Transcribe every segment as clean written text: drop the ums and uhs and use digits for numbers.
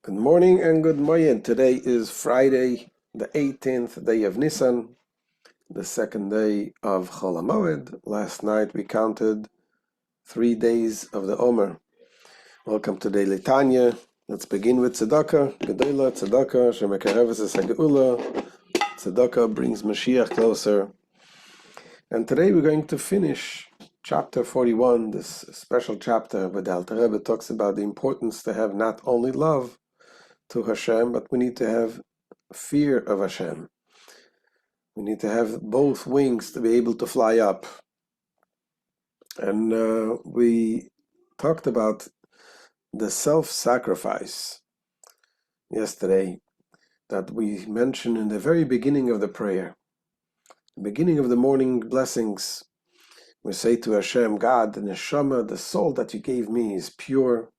Good morning and good morning. Today is Friday, the 18th day of Nisan, the second day of Chol. Last night we counted 3 days of the Omer. Welcome to Daily Tanya. Let's begin with Tzedakah. Gedola Tzedakah, Shemekareves es HaGeula. Tzedakah brings Mashiach closer. And today we're going to finish chapter 41, this special chapter where the Alter Rebbe talks about the importance to have not only love to Hashem, but we need to have fear of Hashem. We need to have both wings to be able to fly up. And we talked about the self-sacrifice yesterday that we mentioned in the very beginning of the prayer. The beginning of the morning blessings, we say to Hashem, God, the neshama, the soul that you gave me is pure.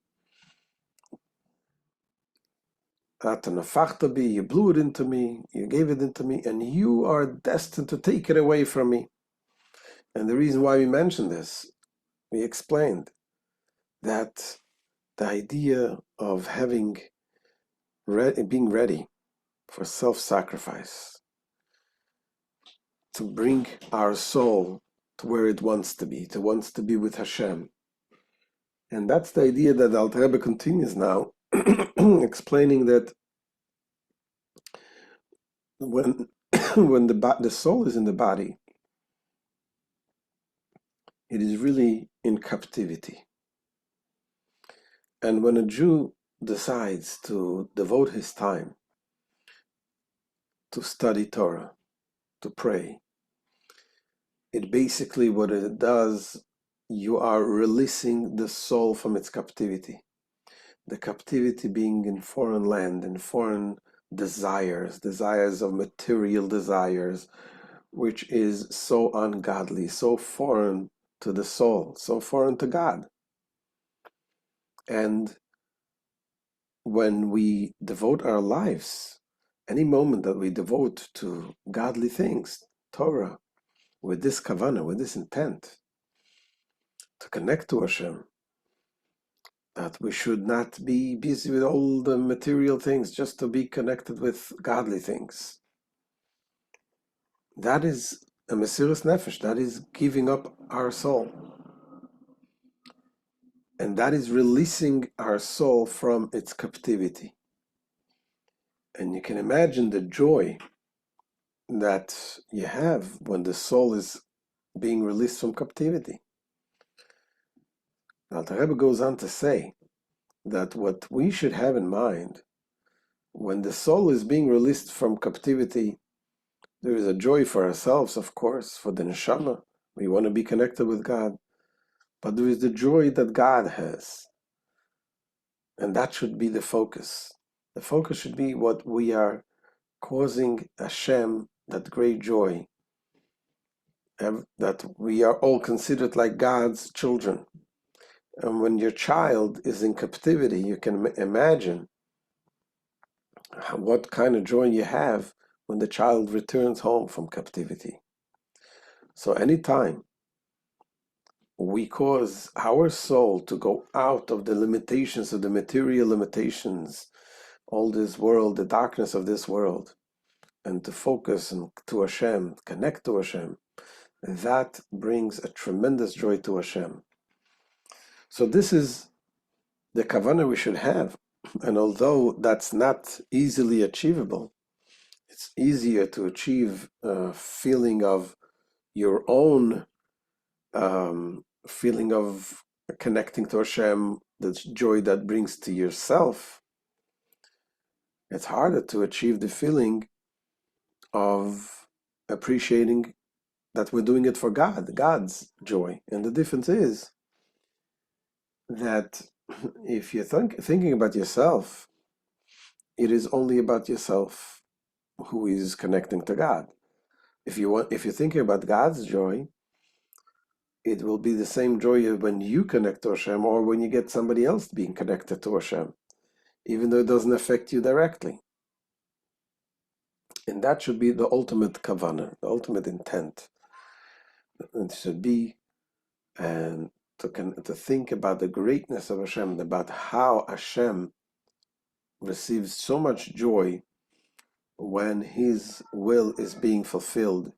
You blew it into me, you gave it into me, and you are destined to take it away from me. And the reason why we mentioned this, we explained that the idea of being ready for self-sacrifice, to bring our soul to where it wants to be, with Hashem. And that's the idea that the Alter Rebbe continues now, explaining that when the soul is in the body, it is really in captivity. And when a Jew decides to devote his time to study Torah, to pray, it basically, what it does, you are releasing the soul from its captivity. The captivity being in foreign land, in foreign desires of material desires, which is so ungodly, so foreign to the soul, so foreign to God. And when we devote our lives, any moment that we devote to godly things, Torah, with this kavanah, with this intent, to connect to Hashem, that we should not be busy with all the material things, just to be connected with godly things. That is a Mesiras Nefesh, that is giving up our soul. And that is releasing our soul from its captivity. And you can imagine the joy that you have when the soul is being released from captivity. Now, the Rebbe goes on to say that what we should have in mind, when the soul is being released from captivity, there is a joy for ourselves, of course, for the neshama. We want to be connected with God. But there is the joy that God has. And that should be the focus. The focus should be what we are causing Hashem, that great joy, that we are all considered like God's children. And when your child is in captivity, you can imagine what kind of joy you have when the child returns home from captivity. So anytime we cause our soul to go out of the limitations of the material limitations, all this world, the darkness of this world, and to focus to Hashem, connect to Hashem, that brings a tremendous joy to Hashem. So this is the kavanah we should have. And although that's not easily achievable, it's easier to achieve a feeling of your own feeling of connecting to Hashem, the joy that brings to yourself. It's harder to achieve the feeling of appreciating that we're doing it for God, God's joy. And the difference is that if you're thinking about yourself, it is only about yourself who is connecting to God. If you're thinking about God's joy, it will be the same joy when you connect to Hashem or when you get somebody else being connected to Hashem, even though it doesn't affect you directly. And that should be the ultimate kavanah, the ultimate intent. It should be and to think about the greatness of Hashem, about how Hashem receives so much joy when his will is being fulfilled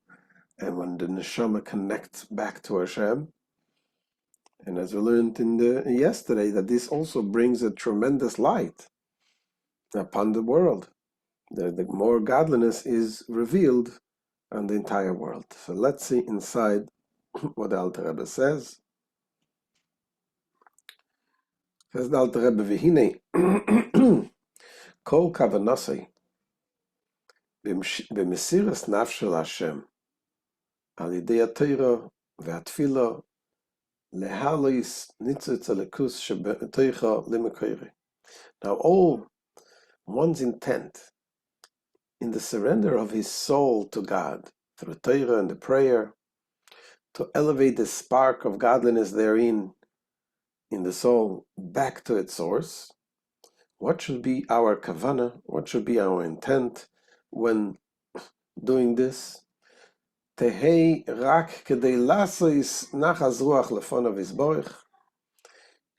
and when the neshama connects back to Hashem. And as we learned yesterday, that this also brings a tremendous light upon the world. The more godliness is revealed on the entire world. So let's see inside what the Alter Rebbe says. Says the Alter Rebbe, "V'hinei kol kavanasei b'mesiras nafsh shel Hashem al yidei haTorah ve'atfilah lehalis nitzutz halikus shebetoicha limekayre." Now all one's intent in the surrender of his soul to God through Torah and the prayer, to elevate the spark of godliness therein in the soul back to its source. What should be our kavana? What should be our intent when doing this? Tehei rak kedei lasois nachas ruach lefonav yisborich,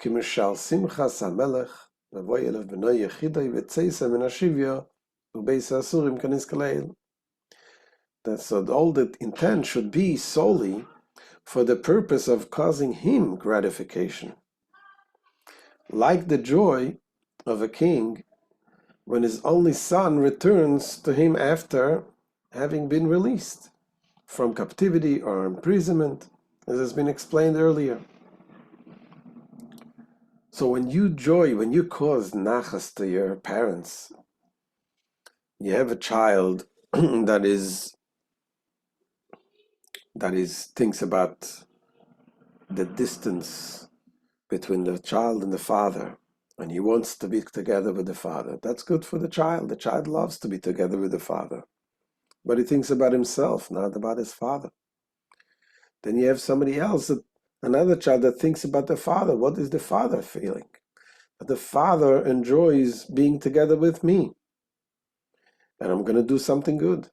kimishal simchas hamelech levoy elav b'noi yechidoi v'tzeisa min hashivya u'beis ha'asurim kanis kaleil. So all the intent should be solely for the purpose of causing him gratification. Like the joy of a king when his only son returns to him after having been released from captivity or imprisonment, as has been explained earlier. So when you cause nachas to your parents, you have a child that thinks about the distance between the child and the father, and he wants to be together with the father. That's good for the child. The child loves to be together with the father, but he thinks about himself, not about his father. Then you have somebody else, another child that thinks about the father. What is the father feeling? That the father enjoys being together with me, and I'm going to do something good.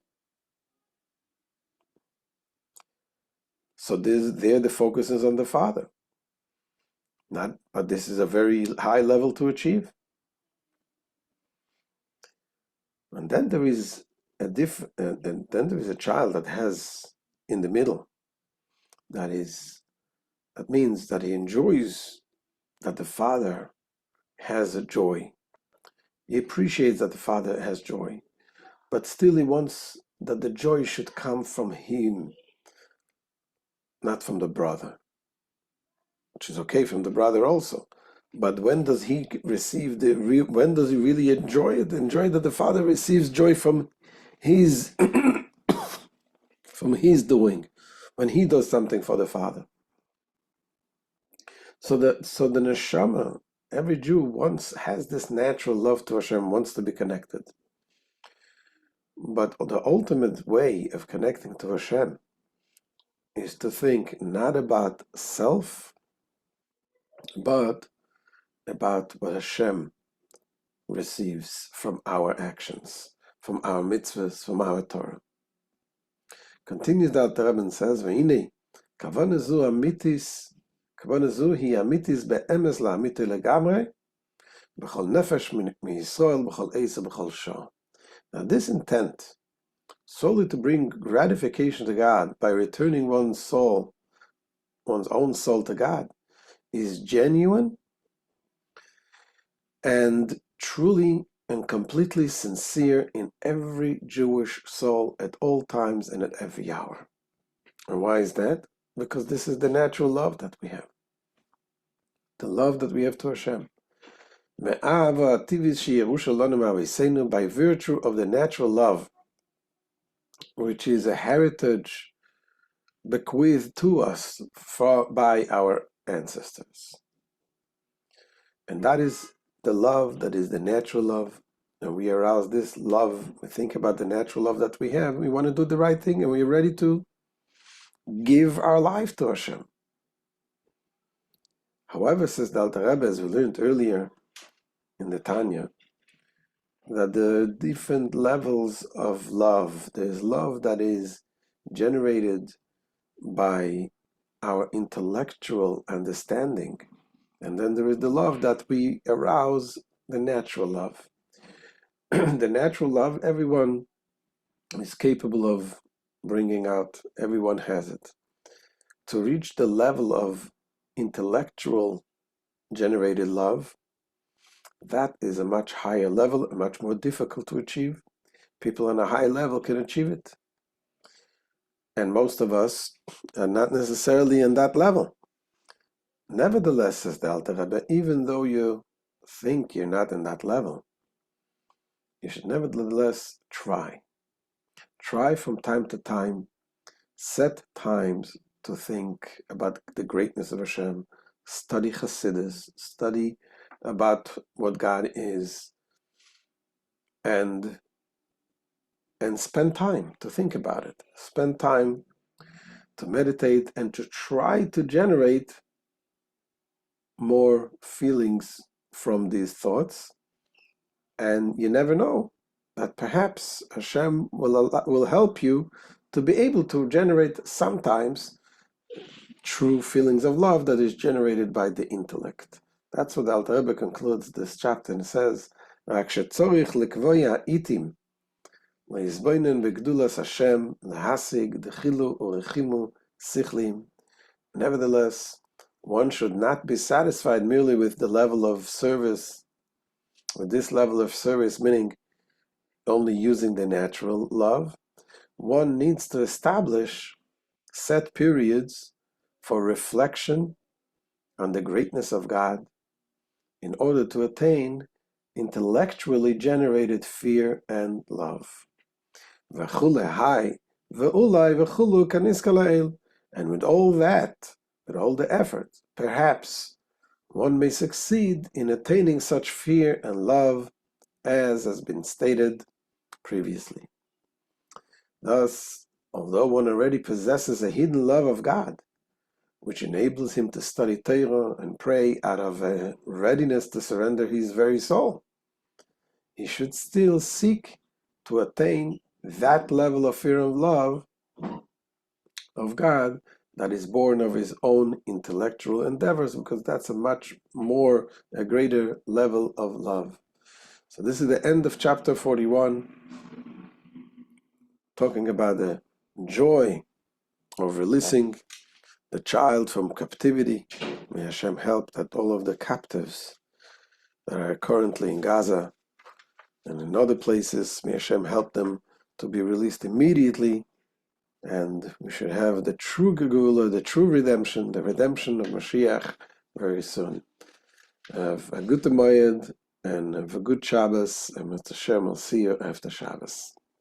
So there the focus is on the father. But this is a very high level to achieve. And then there is a child that has in the middle. That means that he enjoys that the father has a joy. He appreciates that the father has joy, but still he wants that the joy should come from him, not from the brother, which is okay from the brother also. But when does he receive when does he really enjoy it? Enjoy that the father receives joy from his from his doing, when he does something for the father. So the neshama, every Jew has this natural love to Hashem, wants to be connected. But the ultimate way of connecting to Hashem is to think not about self, but about what Hashem receives from our actions, from our mitzvahs, from our Torah. Continues the Alter Rebbe and says, "V'hinei kavana zu amitis, kavana zu hi amitis be'emes la'amiti legamre, b'chol nefesh miYisrael, b'chol eisa, b'chol shah." Now this intent, solely to bring gratification to God by returning one's own soul to God, is genuine and truly and completely sincere in every Jewish soul at all times and at every hour. And why is that? Because this is the natural love that we have. The love that we have to Hashem. By virtue of the natural love, which is a heritage bequeathed to us by our ancestors. And that is the love that is the natural love. And we arouse this love, we think about the natural love that we have, we want to do the right thing, and we're ready to give our life to Hashem. However, says the Alter Rebbe, as we learned earlier in the Tanya, that the different levels of love, there's love that is generated by our intellectual understanding, and then there is the love that we arouse, the natural love. the natural love, everyone is capable of bringing out. Everyone has it. To reach the level of intellectual generated love, that is a much higher level, much more difficult to achieve. People on a high level can achieve it. And most of us are not necessarily in that level. Nevertheless, says the Alter Rebbe, even though you think you're not in that level, you should nevertheless try. Try from time to time, set times to think about the greatness of Hashem, study Chassidus, study about what God is, and spend time to think about it. Spend time to meditate and to try to generate more feelings from these thoughts. And you never know that perhaps Hashem will help you to be able to generate sometimes true feelings of love that is generated by the intellect. That's what the Alter Rebbe concludes this chapter and says, nevertheless, one should not be satisfied merely with the level of service, with this level of service, meaning only using the natural love. One needs to establish set periods for reflection on the greatness of God in order to attain intellectually generated fear and love. And with all that, with all the effort, perhaps one may succeed in attaining such fear and love as has been stated previously. Thus, although one already possesses a hidden love of God, which enables him to study Torah and pray out of a readiness to surrender his very soul, he should still seek to attain that level of fear and love of God that is born of his own intellectual endeavors, because that's a greater level of love. So this is the end of chapter 41, talking about the joy of releasing the child from captivity. May Hashem help that all of the captives that are currently in Gaza and in other places, may Hashem help them to be released immediately, and we should have the true Geula, the true redemption, the redemption of Mashiach very soon. Have a good Moed and have a good Shabbos, and Mr. Shem will see you after Shabbos.